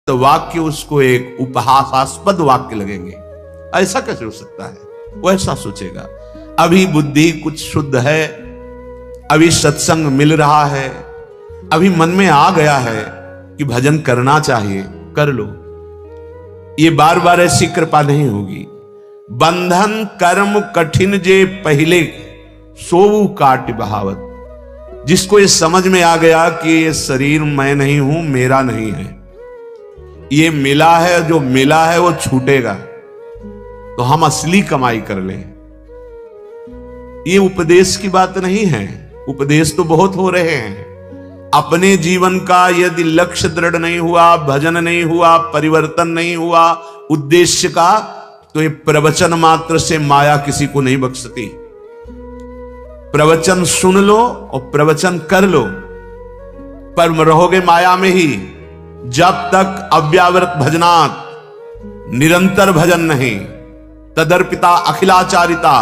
तो वाक्य उसको एक उपहासास्पद वाक्य लगेंगे। ऐसा कैसे हो सकता है? वो ऐसा सोचेगा। अभी बुद्धि कुछ शुद्ध है, अभी सत्संग मिल रहा है, अभी मन में आ गया है कि भजन करना चाहिए, कर लो। ये बार बार ऐसी कृपा नहीं होगी। बंधन कर्म कठिन जे पहले सोऊ काट बहावत। जिसको ये समझ में आ गया कि ये शरीर मैं नहीं हूं, मेरा नहीं है, ये मिला है, जो मिला है वो छूटेगा, तो हम असली कमाई कर लें। ये उपदेश की बात नहीं है। उपदेश तो बहुत हो रहे हैं। अपने जीवन का यदि लक्ष्य दृढ़ नहीं हुआ, भजन नहीं हुआ, परिवर्तन नहीं हुआ उद्देश्य का, तो ये प्रवचन मात्र से माया किसी को नहीं बख्शती। प्रवचन सुन लो और प्रवचन कर लो, पर रहोगे माया में ही। जब तक अव्यावृत भजनात्, निरंतर भजन नहीं, तदर्पिता अखिलाचारिता,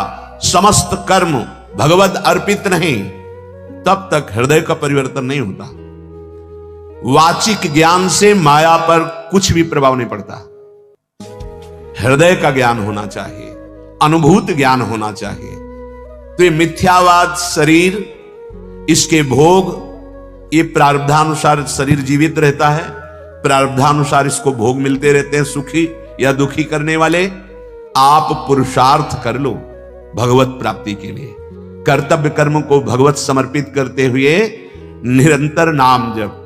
समस्त कर्म भगवद अर्पित नहीं, तब तक हृदय का परिवर्तन नहीं होता। वाचिक ज्ञान से माया पर कुछ भी प्रभाव नहीं पड़ता। हृदय का ज्ञान होना चाहिए, अनुभूत ज्ञान होना चाहिए। तो ये मिथ्यावाद शरीर, इसके भोग, ये प्रारब्धानुसार शरीर जीवित रहता है, प्रारब्धानुसार इसको भोग मिलते रहते हैं, सुखी या दुखी करने वाले। आप पुरुषार्थ कर लो भगवत प्राप्ति के लिए। कर्तव्य कर्म को भगवत समर्पित करते हुए निरंतर नाम जप,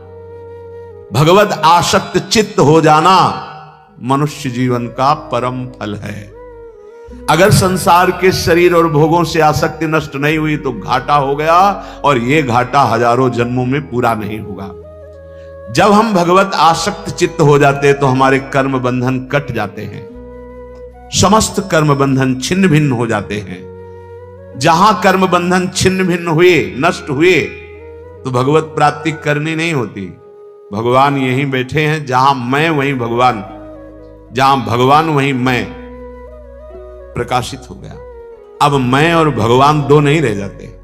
भगवत आसक्त चित्त हो जाना मनुष्य जीवन का परम फल है। अगर संसार के शरीर और भोगों से आसक्ति नष्ट नहीं हुई तो घाटा हो गया, और यह घाटा हजारों जन्मों में पूरा नहीं होगा। जब हम भगवत आसक्त चित्त हो जाते तो हमारे कर्म बंधन कट जाते हैं, समस्त कर्म बंधन छिन्न भिन्न हो जाते हैं। जहां कर्म बंधन छिन्न भिन्न हुए, नष्ट हुए, तो भगवत प्राप्ति करनी नहीं होती। भगवान यहीं बैठे हैं, जहां मैं वहीं भगवान, जहां भगवान वहीं मैं प्रकाशित हो गया। अब मैं और भगवान दो नहीं रह जाते,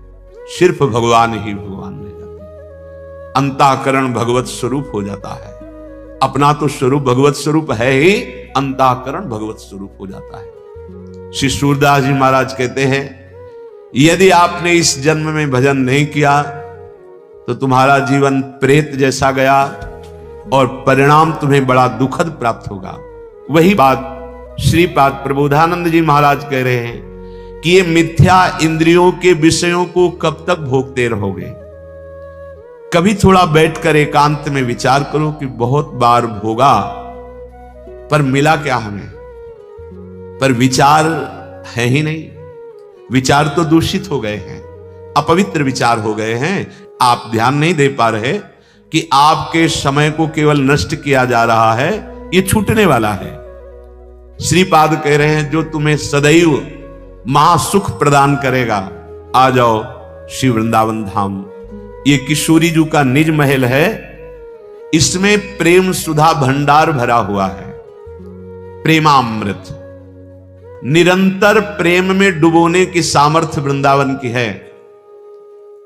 सिर्फ भगवान ही भगवान रह जाते। अंतःकरण भगवत स्वरूप हो जाता है। अपना तो स्वरूप भगवत स्वरूप है ही, अंतःकरण भगवत स्वरूप हो जाता है। श्री सूरदास जी महाराज कहते हैं, यदि आपने इस जन्म में भजन नहीं किया तो तुम्हारा जीवन प्रेत जैसा गया और परिणाम तुम्हें बड़ा दुखद प्राप्त होगा। वही बात श्रीपाद प्रबोधानंद जी महाराज कह रहे हैं कि ये मिथ्या इंद्रियों के विषयों को कब तक भोगते रहोगे। कभी थोड़ा बैठकर एकांत में विचार करो कि बहुत बार भोगा, पर मिला क्या हमें? पर विचार है ही नहीं। विचार तो दूषित हो गए हैं, अपवित्र विचार हो गए हैं। आप ध्यान नहीं दे पा रहे कि आपके समय को केवल नष्ट किया जा रहा है, ये छूटने वाला है। श्रीपाद कह रहे हैं, जो तुम्हें सदैव महासुख प्रदान करेगा, आ जाओ श्री वृंदावन धाम। ये किशोरी जी का निज महल है, इसमें प्रेम सुधा भंडार भरा हुआ है, प्रेमामृत। निरंतर प्रेम में डुबोने की सामर्थ्य वृंदावन की है,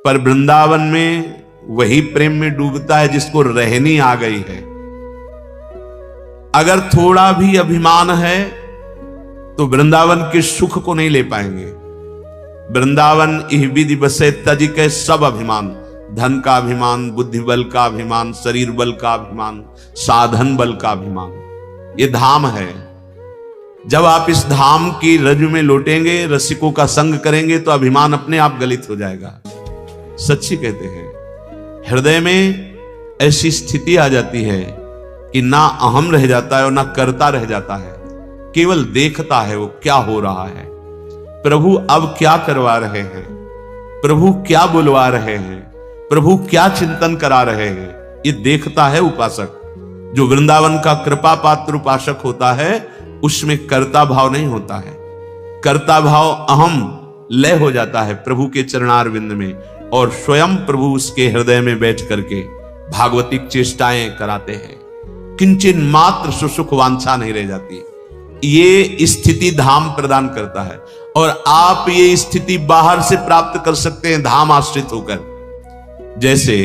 पर वृंदावन में वही प्रेम में डूबता है जिसको रहनी आ गई है। अगर थोड़ा भी अभिमान है तो वृंदावन के सुख को नहीं ले पाएंगे। वृंदावन इह विधि बसे तज के सब अभिमान, धन का अभिमान, बुद्धि बल का अभिमान, शरीर बल का अभिमान, साधन बल का अभिमान, ये धाम है। जब आप इस धाम की रज्जु में लौटेंगे, रसिकों का संग करेंगे, तो अभिमान अपने आप गलित हो जाएगा। सच्ची कहते हैं, हृदय में ऐसी स्थिति आ जाती है कि ना अहम रह जाता है और ना करता रह जाता है, केवल देखता है वो क्या हो रहा है। प्रभु अब क्या करवा रहे हैं, प्रभु क्या बुलवा रहे हैं, प्रभु क्या चिंतन करा रहे हैं, ये देखता है उपासक। जो वृंदावन का कृपा पात्र उपासक होता है, उसमें कर्ता भाव नहीं होता है। कर्ता भाव अहम लय हो जाता है प्रभु के चरणारविंद में, और स्वयं प्रभु उसके हृदय में बैठ करके भागवतिक चेष्टाएं कराते हैं। किंचन मात्र सुसुख वांछा नहीं रह जाती। ये स्थिति धाम प्रदान करता है, और आप ये स्थिति बाहर से प्राप्त कर सकते हैं धाम आश्रित होकर। जैसे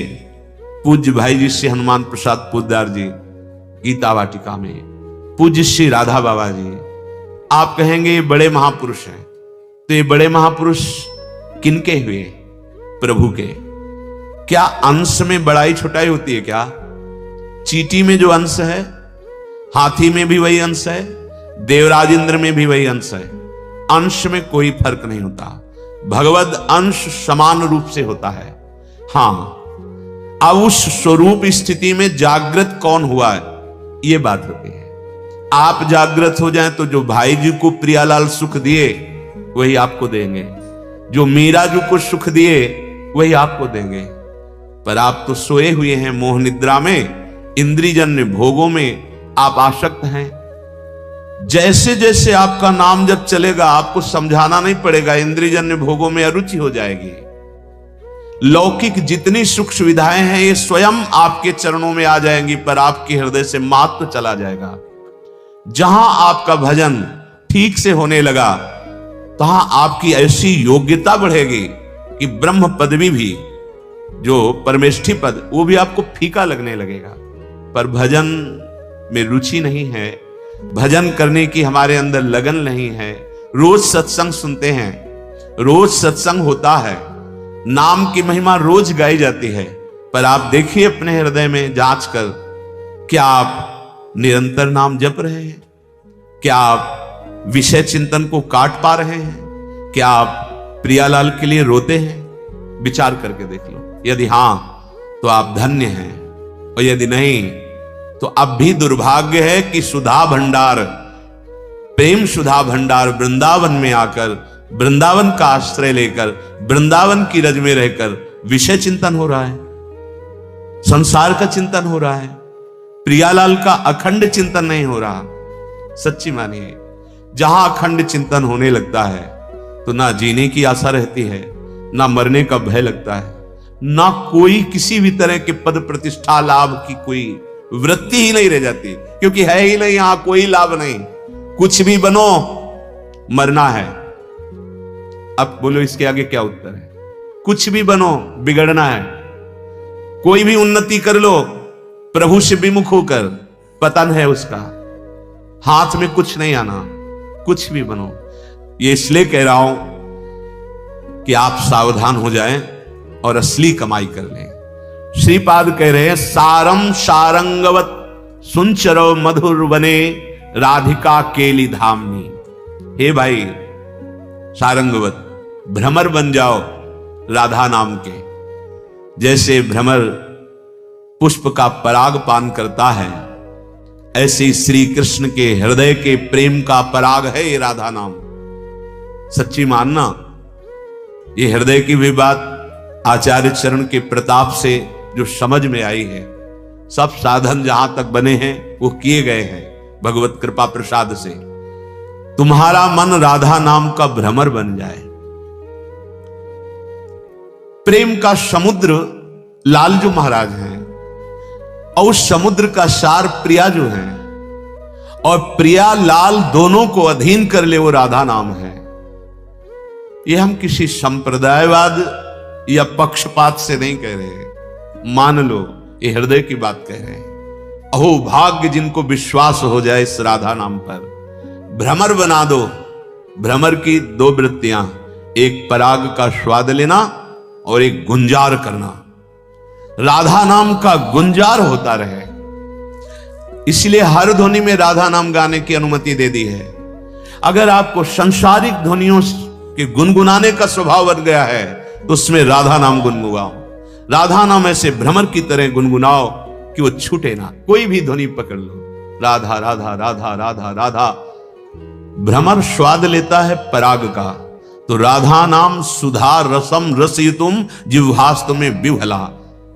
पूज्य भाई जी श्री हनुमान प्रसाद पोद्दार जी गीता वाटिका में पूज्य श्री राधा बाबा जी, आप कहेंगे ये बड़े महापुरुष हैं, तो ये बड़े महापुरुष किनके हुए? प्रभु के। क्या अंश में बड़ाई छोटाई होती है क्या? चींटी में जो अंश है, हाथी में भी वही अंश है, देवराज इंद्र में भी वही अंश है। अंश में कोई फर्क नहीं होता, भगवद अंश समान रूप से होता है। हां, अब उस स्वरूप स्थिति में जागृत कौन हुआ है, ये बात होती है। आप जागृत हो जाएं तो जो भाई जी को प्रियालाल सुख दिए वही आपको देंगे, जो मीरा जी को सुख दिए वही आपको देंगे। पर आप तो सोए हुए हैं मोह निद्रा में, इंद्रियजन्य भोगों में आप आसक्त हैं। जैसे जैसे आपका नाम जब चलेगा आपको समझाना नहीं पड़ेगा, इंद्रियजन्य भोगों में अरुचि हो जाएगी। लौकिक जितनी सुख सुविधाएं हैं ये स्वयं आपके चरणों में आ जाएंगी, पर आपके हृदय से महत्व चला जाएगा। जहां आपका भजन ठीक से होने लगा तहां आपकी ऐसी योग्यता बढ़ेगी कि ब्रह्म पदवी भी, जो परमेष्ठी पद, वो भी आपको फीका लगने लगेगा। पर भजन में रुचि नहीं है, भजन करने की हमारे अंदर लगन नहीं है। रोज सत्संग सुनते हैं, रोज सत्संग होता है, नाम की महिमा रोज गाई जाती है, पर आप देखिए अपने हृदय में जांच कर, क्या आप निरंतर नाम जप रहे हैं? क्या आप विषय चिंतन को काट पा रहे हैं? क्या आप प्रियालाल के लिए रोते हैं? विचार करके देख लो। यदि हां तो आप धन्य हैं, और यदि नहीं तो अब भी दुर्भाग्य है कि सुधा भंडार, प्रेम सुधा भंडार वृंदावन में आकर, वृंदावन का आश्रय लेकर, वृंदावन की रज में रहकर विषय चिंतन हो रहा है, संसार का चिंतन हो रहा है, प्रियालाल का अखंड चिंतन नहीं हो रहा। सच्ची मानिए, जहां अखंड चिंतन होने लगता है तो ना जीने की आशा रहती है, ना मरने का भय लगता है, ना कोई किसी भी तरह के पद प्रतिष्ठा लाभ की कोई वृत्ति ही नहीं रह जाती, क्योंकि है ही नहीं, यहां कोई लाभ नहीं। कुछ भी बनो, मरना है। अब बोलो इसके आगे क्या उत्तर है? कुछ भी बनो, बिगड़ना है। कोई भी उन्नति कर लो, प्रभु से विमुख होकर, पतन है उसका। हाथ में कुछ नहीं आना, कुछ भी बनो। ये इसलिए कह रहा हूं कि आप सावधान हो जाएं और असली कमाई कर लें। श्रीपाद कह रहे हैं, सारम सारंगवत सुंचरो मधुर बने राधिका केली धामनी। हे भाई सारंगवत, भ्रमर बन जाओ राधा नाम के। जैसे भ्रमर पुष्प का पराग पान करता है, ऐसे श्री कृष्ण के हृदय के प्रेम का पराग है ये राधा नाम। सच्ची मानना, ये हृदय की भी बात आचार्य चरण के प्रताप से जो समझ में आई है, सब साधन जहां तक बने हैं वो किए गए हैं भगवत कृपा प्रसाद से। तुम्हारा मन राधा नाम का भ्रमर बन जाए। प्रेम का समुद्र लालजू महाराज हैं, और उस समुद्र का सार प्रिया जो है, और प्रिया लाल दोनों को अधीन कर ले वो राधा नाम है। ये हम किसी संप्रदायवाद या पक्षपात से नहीं कह रहे, मान लो ये हृदय की बात कह रहे हैं। अहो भाग्य जिनको विश्वास हो जाए इस राधा नाम पर। भ्रमर बना दो। भ्रमर की दो वृत्तियां, एक पराग का स्वाद लेना और एक गुंजार करना। राधा नाम का गुंजार होता रहे, इसलिए हर ध्वनि में राधा नाम गाने की अनुमति दे दी है। अगर आपको सांसारिक ध्वनियों के गुनगुनाने का स्वभाव बन गया है तो उसमें राधा नाम गुनगुनाओ। राधा नाम ऐसे भ्रमर की तरह गुनगुनाओ कि वो छूटे ना। कोई भी ध्वनि पकड़ लो, राधा राधा राधा राधा राधा। भ्रमर स्वाद लेता है पराग का, तो राधा नाम सुधा रसम रसयुतुम जिह्वास्तु में विभला।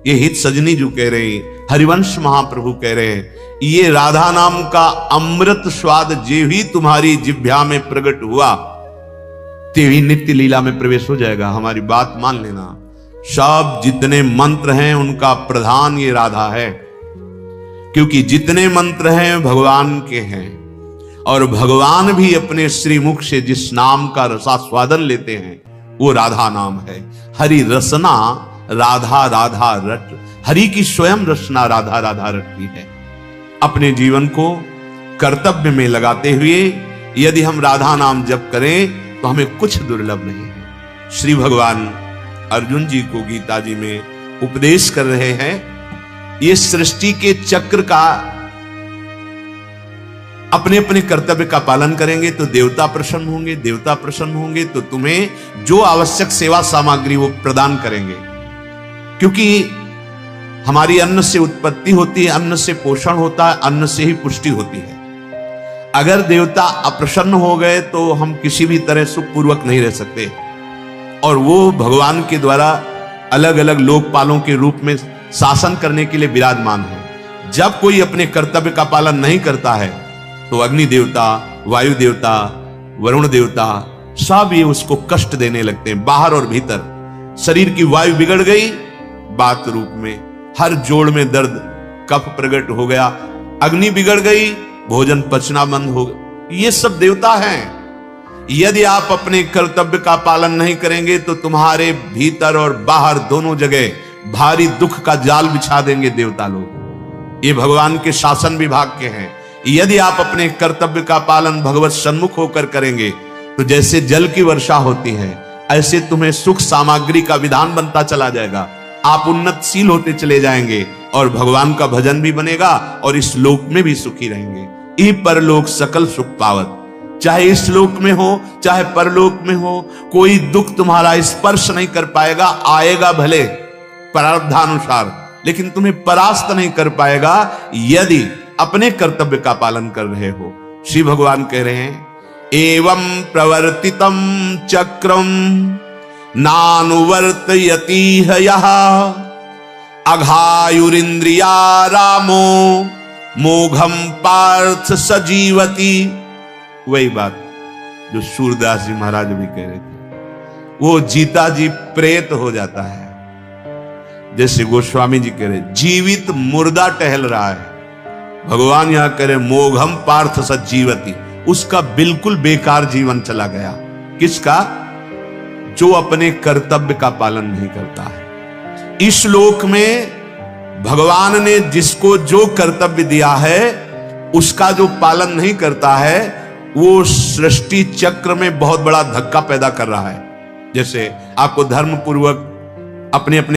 ये हित सजनी जो कह रहे हैं, हरिवंश महाप्रभु कह रहे हैं, ये राधा नाम का अमृत स्वाद जे भी तुम्हारी जिह्वा में प्रकट हुआ, ते ही नित्य लीला में प्रवेश हो जाएगा। हमारी बात मान लेना। सब जितने मंत्र हैं उनका प्रधान ये राधा है, क्योंकि जितने मंत्र हैं भगवान के हैं, और भगवान भी अपने श्रीमुख से जिस नाम का रसास्वादन लेते हैं वो राधा नाम है। हरि रसना राधा राधा रट, हरि की स्वयं रचना राधा राधा रटती है। अपने जीवन को कर्तव्य में लगाते हुए यदि हम राधा नाम जप करें तो हमें कुछ दुर्लभ नहीं है। श्री भगवान अर्जुन जी को गीता जी में उपदेश कर रहे हैं, ये सृष्टि के चक्र का अपने अपने कर्तव्य का पालन करेंगे तो देवता प्रसन्न होंगे, देवता प्रसन्न होंगे तो तुम्हें जो आवश्यक सेवा सामग्री वो प्रदान करेंगे। क्योंकि हमारी अन्न से उत्पत्ति होती है, अन्न से पोषण होता है, अन्न से ही पुष्टि होती है। अगर देवता अप्रसन्न हो गए तो हम किसी भी तरह सुखपूर्वक नहीं रह सकते। और वो भगवान के द्वारा अलग अलग लोकपालों के रूप में शासन करने के लिए विराजमान है। जब कोई अपने कर्तव्य का पालन नहीं करता है तो अग्नि देवता, वायु देवता, वरुण देवता सब ये उसको कष्ट देने लगते हैं, बाहर और भीतर। शरीर की वायु बिगड़ गई, बात रूप में हर जोड़ में दर्द, कफ प्रकट हो गया, अग्नि बिगड़ गई, भोजन पचना बंद हो गया। ये सब देवता हैं। यदि आप अपने कर्तव्य का पालन नहीं करेंगे तो तुम्हारे भीतर और बाहर दोनों जगह भारी दुख का जाल बिछा देंगे देवता लोग। ये भगवान के शासन विभाग के हैं। यदि आप अपने कर्तव्य का पालन भगवत सन्मुख होकर करेंगे तो जैसे जल की वर्षा होती है ऐसे तुम्हें सुख सामग्री का विधान बनता चला जाएगा। आप उन्नतशील होते चले जाएंगे और भगवान का भजन भी बनेगा और इस लोक में भी सुखी रहेंगे। ई परलोक सकल सुख पावत, चाहे इस लोक में हो चाहे परलोक में हो, कोई दुख तुम्हारा स्पर्श नहीं कर पाएगा। आएगा भले प्रारब्धानुसार, लेकिन तुम्हें परास्त नहीं कर पाएगा यदि अपने कर्तव्य का पालन कर रहे हो। श्री भगवान कह रहे हैं, एवं प्रवर्तितम चक्रम नानुवर्तयति यः अघायुरिंद्रिया रामो मोघम पार्थ सजीवति। वही बात जो सूरदास जी महाराज भी कह रहे थे, वो जीता जी प्रेत हो जाता है। जैसे गोस्वामी जी कह रहे, जीवित मुर्दा टहल रहा है, भगवान यहां कह रहे मोघम पार्थ सजीवति, उसका बिल्कुल बेकार जीवन चला गया। किसका? जो अपने कर्तव्य का पालन नहीं करता है। इस लोक में भगवान ने जिसको जो कर्तव्य दिया है उसका जो पालन नहीं करता है वो सृष्टि चक्र में बहुत बड़ा धक्का पैदा कर रहा है। जैसे आपको धर्म पूर्वक अपने अपने